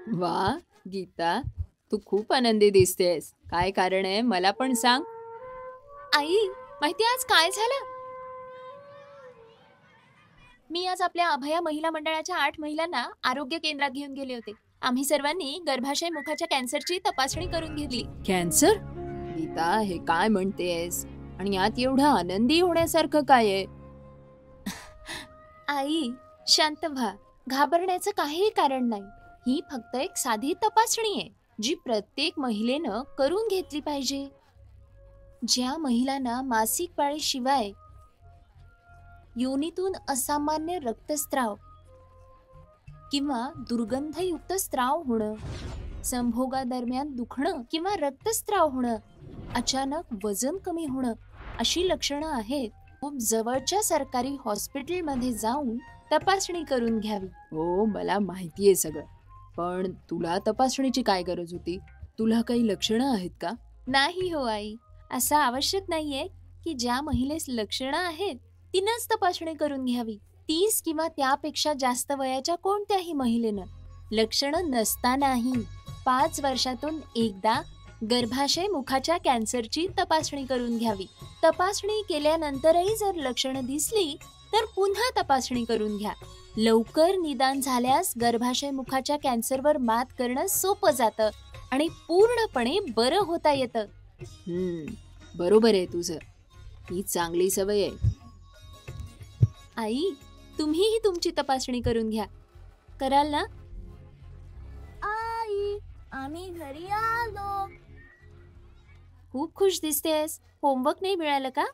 वा, गीता, तू खूप आनंदी दिसतेस. काय कारण आहे मला पण सांग. आई, माहिती आज काय झालं? मी आज आपल्या अभया महिला मंडळाच्या 8 महिलांना आरोग्य केंद्रात घेऊन गेले होते. आम्ही सर्वांनी गर्भाशय मुखाच्या कॅन्सरची तपासणी करून घेतली. कॅन्सर? गीता, हे काय म्हणतेस? आणि यात एवढं आनंदी होण्यासारखं काय आहे? आई, शांत व्हा. घाबरण्याचं काहीही कारण नाही. ही फक्त एक साधी तपासणी आहे, जी प्रत्येक महिलेनं करून घेतली पाहिजे. ज्या महिलांना मासिक पाळीशिवाय योनीतून असामान्य रक्तस्राव किंवा दुर्गंधयुक्त स्राव होणं, संभोगादरम्यान दुखणं किंवा रक्तस्राव होणं, अचानक वजन कमी होणं अशी लक्षणं आहेत, खूप जवळच्या सरकारी हॉस्पिटलमध्ये जाऊन तपासणी करून घ्यावी. हो, मला माहितीये सगळं. पण तुला तपासणीची काय गरज होती? तुला काही लक्षणं आहेत का? नाही हो आई, असं आवश्यक नाहीये की ज्या महिलेस लक्षणं आहेत तिनंच तपासणी करून घ्यावी. 30 किंवा त्यापेक्षा जास्त वयाच्या कोणत्याही महिलेनं लक्षणं नसतानाही 5 वर्षातून एकदा गर्भाशय मुखाच्या कॅन्सरची तपासणी करून घ्यावी. तपासणी केल्यानंतरही जर लक्षणं दिसली तर पुन्हा तपासणी करून घ्या. लवकर निदान झाल्यास गर्भाशय मुखाच्या कॅन्सरवर मात करणं सोपं जातं आणि पूर्णपणे बरं होता येतं. बरोबर आहे तुझं. ही चांगली सवय आहे. आई, तुम्हीही तुमची तपासणी करून घ्या. कराल ना? आई, आम्ही घरी आलो. खूप खुश दिसतेस. होमवर्क नाही मिळालं का?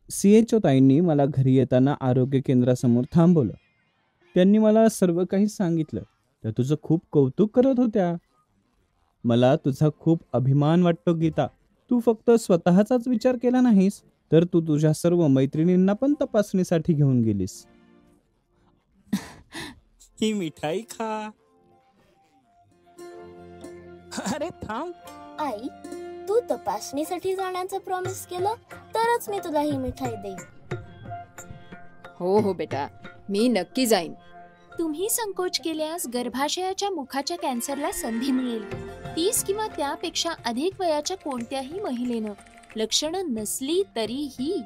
CHO ताईंनी मला घरी येताना आरोग्य केंद्रासमोर थांबवलं. त्यांनी मला सर्व काही सांगितलं. त्या तुझं खूप कौतुक करत होत्या. मला तुझा खूप अभिमान वाटतो गीता. तू फक्त स्वतःचाच विचार केला नाहीस, तर तू तुझ्या सर्व मैत्रिणींना पण तपासणीसाठी घेऊन गेलीस. ही मिठाई खा. अरे थांब. आई, तू तपासणीसाठी जाण्याचं प्रॉमिस केलं तरच मी तुला ही मिठाई देईन. हो बेटा, मी नक्की जाईन. तुम्ही संकोच केल्यास गर्भाशयाच्या मुखाच्या कॅन्सरला संधी मिळेल. 30 किंवा त्यापेक्षा अधिक वयाच्या कोणत्याही महिलेनं लक्षणं नसली तरीही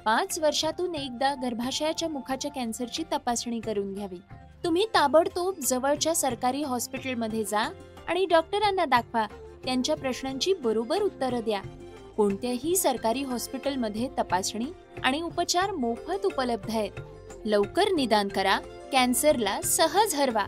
5 वर्षातून एकदा गर्भाशयाच्या मुखाच्या कॅन्सरची तपासणी करून घ्यावी. तुम्ही ताबडतोब जवळच्या सरकारी हॉस्पिटलमध्ये जा आणि डॉक्टरांना दाखवा. त्यांच्या प्रश्नांची बरोबर उत्तरं द्या. कोणत्याही सरकारी हॉस्पिटलमध्ये तपासणी आणि उपचार मोफत उपलब्ध आहेत. लवकर निदान करा. कॅन्सरला सहज हरवा.